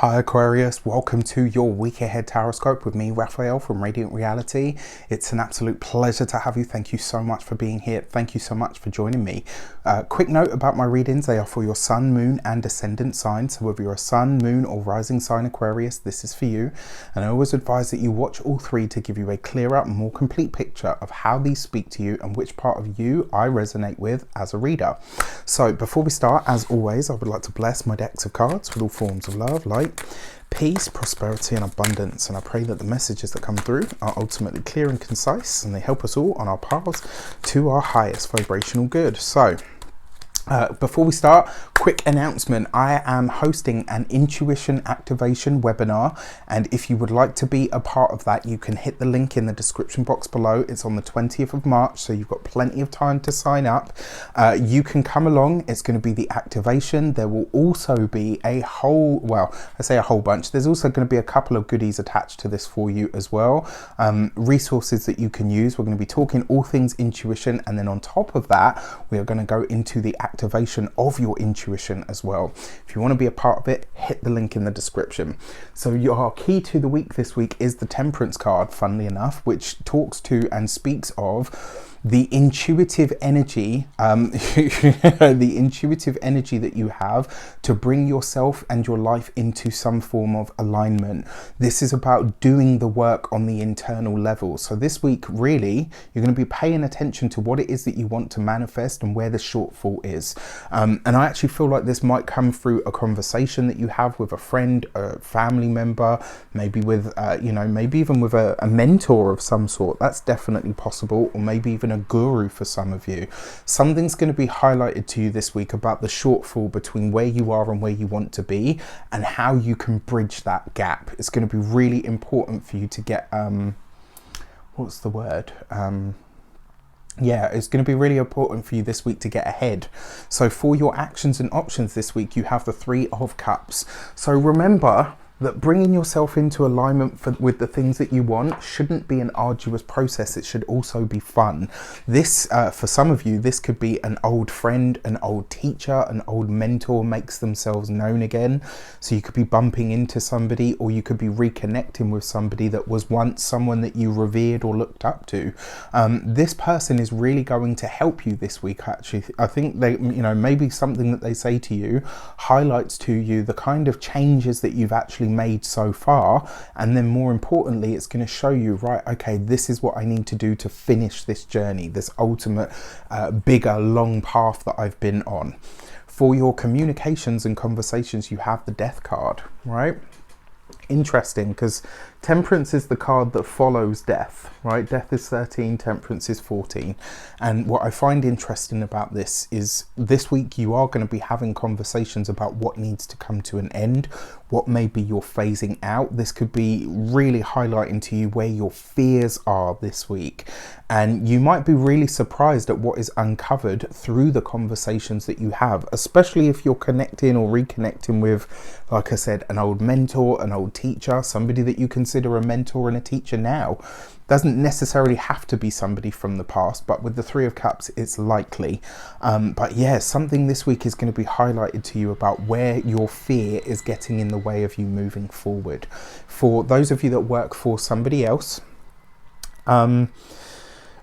Hi Aquarius, welcome to your week ahead taroscope with me, Raphael from Reydiant Reality. It's an absolute pleasure to have you. Thank you so much for being here. Thank you so much for joining me. Quick note about my readings, they are for your sun, moon and ascendant sign. So whether you're a sun, moon or rising sign Aquarius, this is for you. And I always advise that you watch all three to give you a clearer, more complete picture of how these speak to you and which part of you I resonate with as a reader. So before we start, as always, I would like to bless my decks of cards with all forms of love, light, peace, prosperity and abundance, and I pray that the messages that come through are ultimately clear and concise and they help us all on our paths to our highest vibrational good. So before we start, quick announcement. I am hosting an intuition activation webinar, and if you would like to be a part of that, you can hit the link in the description box below. It's on the 20th of March, so you've got plenty of time to sign up. You can come along. It's going to be the activation. There will also be a whole, well, I say a whole bunch. There's also going to be a couple of goodies attached to this for you as well. Resources that you can use. We're going to be talking all things intuition, and then on top of that, we are going to go into the activation of your intuition as well. If you want to be a part of it, hit the link in the description. So your key to the week this week is the Temperance card, funnily enough, which talks to and speaks of the intuitive energy, the intuitive energy that you have to bring yourself and your life into some form of alignment. This is about doing the work on the internal level. So this week, really, you're going to be paying attention to what it is that you want to manifest and where the shortfall is. And I actually feel like this might come through a conversation that you have with a friend, a family member, maybe with, maybe even with a mentor of some sort. That's definitely possible, or maybe even a guru for some of you. Something's going to be highlighted to you this week about the shortfall between where you are and where you want to be and how you can bridge that gap. It's going to be really important for you to get what's the word it's going to be really important for you this week to get ahead. So for your actions and options this week, you have the Three of Cups. So remember that bringing yourself into alignment with the things that you want shouldn't be an arduous process. It should also be fun. This, for some of you, this could be an old friend, an old teacher, an old mentor makes themselves known again. So you could be bumping into somebody, or you could be reconnecting with somebody that was once someone that you revered or looked up to. This person is really going to help you this week, actually. I think they, maybe something that they say to you highlights to you the kind of changes that you've actually made so far, and then more importantly, it's going to show you, right, okay, this is what I need to do to finish this journey, this ultimate bigger long path that I've been on. For your communications and conversations, you have the Death card, right? Interesting, because Temperance is the card that follows death, right? Death is 13, Temperance is 14. And what I find interesting about this is this week you are going to be having conversations about what needs to come to an end, what maybe you're phasing out. This could be really highlighting to you where your fears are this week. And you might be really surprised at what is uncovered through the conversations that you have, especially if you're connecting or reconnecting with, like I said, an old mentor, an old teacher, somebody that you consider a mentor and a teacher now. Doesn't necessarily have to be somebody from the past, but with the Three of Cups, it's likely. But yeah, something this week is going to be highlighted to you about where your fear is getting in the way of you moving forward. For those of you that work for somebody else,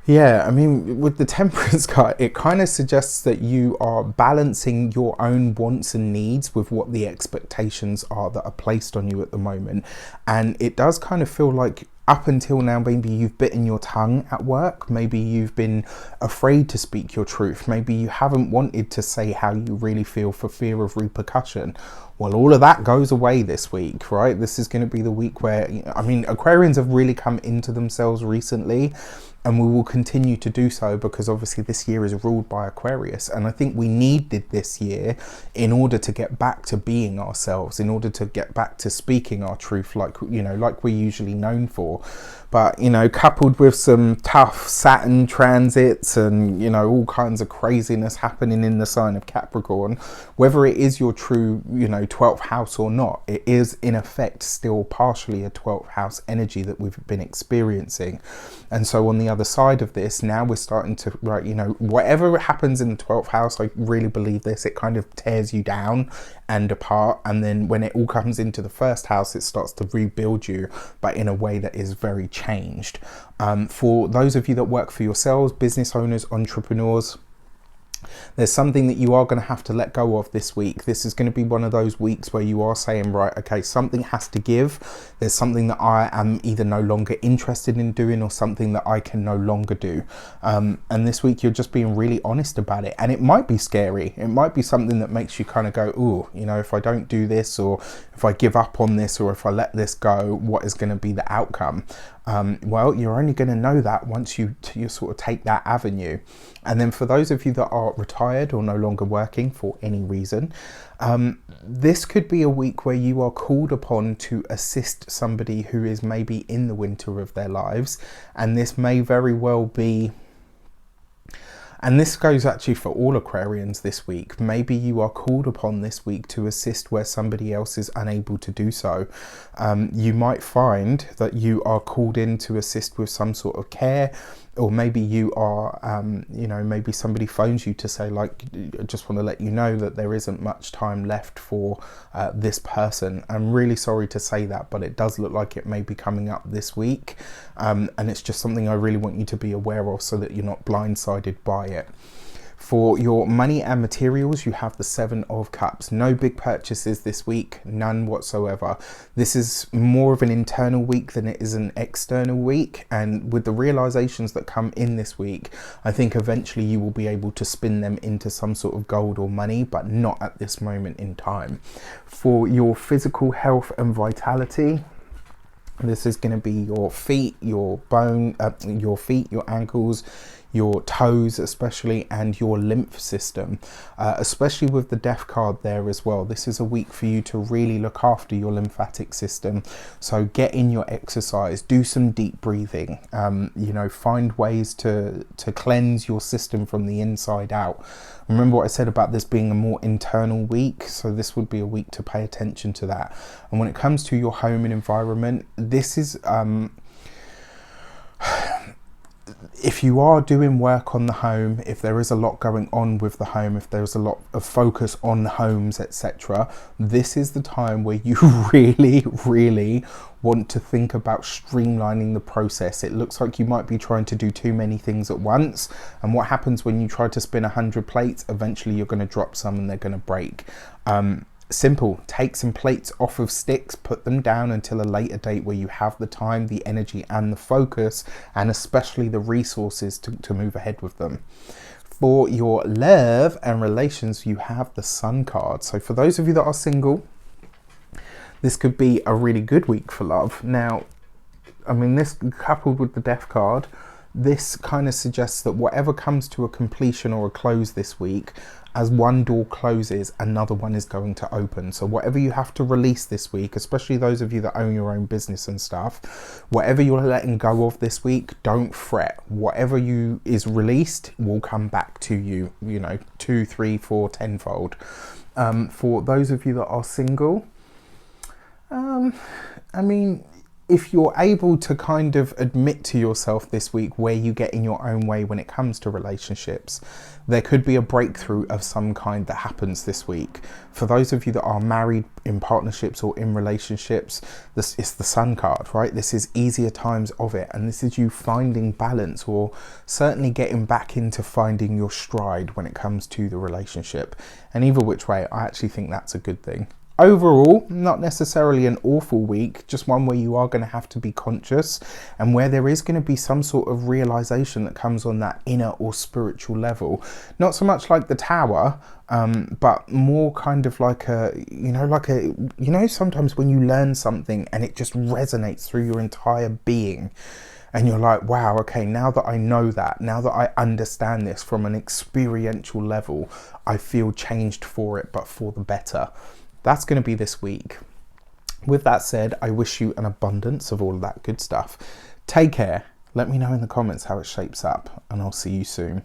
yeah, I mean, with the Temperance card, it kind of suggests that you are balancing your own wants and needs with what the expectations are that are placed on you at the moment. And it does kind of feel like up until now, maybe you've bitten your tongue at work. Maybe you've been afraid to speak your truth. Maybe you haven't wanted to say how you really feel for fear of repercussion. Well, all of that goes away this week, right? This is going to be the week where, I mean, Aquarians have really come into themselves recently, and we will continue to do so because obviously this year is ruled by Aquarius, and I think we needed this year in order to get back to being ourselves, in order to get back to speaking our truth like we're usually known for. But coupled with some tough Saturn transits and all kinds of craziness happening in the sign of Capricorn, whether it is your true 12th house or not, it is in effect still partially a 12th house energy that we've been experiencing. And so on the other side of this, now we're starting to, right, you know, whatever happens in the 12th house, I really believe this, it kind of tears you down and apart, and then when it all comes into the first house, it starts to rebuild you, but in a way that is very changed. For those of you that work for yourselves, business owners, entrepreneurs, there's something that you are going to have to let go of this week. This is going to be one of those weeks where you are saying, right, okay, something has to give. There's something that I am either no longer interested in doing or something that I can no longer do. And this week you're just being really honest about it. And it might be scary. It might be something that makes you kind of go, ooh, you know, if I don't do this, or if I give up on this, or if I let this go, what is going to be the outcome? Well, you're only going to know that once you sort of take that avenue. And then for those of you that are retired or no longer working for any reason, this could be a week where you are called upon to assist somebody who is maybe in the winter of their lives. And this may very well be, and this goes actually for all Aquarians this week. Maybe you are called upon this week to assist where somebody else is unable to do so. You might find that you are called in to assist with some sort of care, or maybe you are, you know, maybe somebody phones you to say, like, I just want to let you know that there isn't much time left for this person. I'm really sorry to say that, but it does look like it may be coming up this week. And it's just something I really want you to be aware of so that you're not blindsided by it. For your money and materials, you have the 7 of Cups. No big purchases this week, none whatsoever. This is more of an internal week than it is an external week. And with the realizations that come in this week, I think eventually you will be able to spin them into some sort of gold or money, but not at this moment in time. For your physical health and vitality, this is going to be your feet, your feet, your ankles, your toes especially, and your lymph system, especially with the Death card there as well. This is a week for you to really look after your lymphatic system. So get in your exercise, do some deep breathing, you know, find ways to cleanse your system from the inside out. Remember what I said about this being a more internal week, so this would be a week to pay attention to that. And when it comes to your home and environment, this is if you are doing work on the home, if there is a lot going on with the home, if there's a lot of focus on homes, etc., this is the time where you really want to think about streamlining the process. It looks like you might be trying to do too many things at once, and what happens when you try to spin 100 plates, eventually you're going to drop some and they're going to break. Simple, take some plates off of sticks, put them down until a later date where you have the time, the energy and the focus, and especially the resources to move ahead with them. For your love and relations, you have the Sun card. So for those of you that are single, this could be a really good week for love. Now, I mean, this coupled with the Death card, this kind of suggests that whatever comes to a completion or a close this week, as one door closes, another one is going to open. So whatever you have to release this week, especially those of you that own your own business and stuff, whatever you're letting go of this week, don't fret. Whatever is released will come back to you, you know, 2, 3, 4, tenfold. For those of you that are single, I mean, if you're able to kind of admit to yourself this week where you get in your own way when it comes to relationships, there could be a breakthrough of some kind that happens this week. For those of you that are married, in partnerships or in relationships, this is the Sun card, right? This is easier times of it, and this is you finding balance, or certainly getting back into finding your stride when it comes to the relationship. And either which way, I actually think that's a good thing. Overall, not necessarily an awful week, just one where you are going to have to be conscious, and where there is going to be some sort of realization that comes on that inner or spiritual level. Not so much like the Tower, but more kind of like sometimes when you learn something and it just resonates through your entire being. And you're like, wow, okay, now that I know that, now that I understand this from an experiential level, I feel changed for it, but for the better. That's going to be this week. With that said, I wish you an abundance of all of that good stuff. Take care. Let me know in the comments how it shapes up, and I'll see you soon.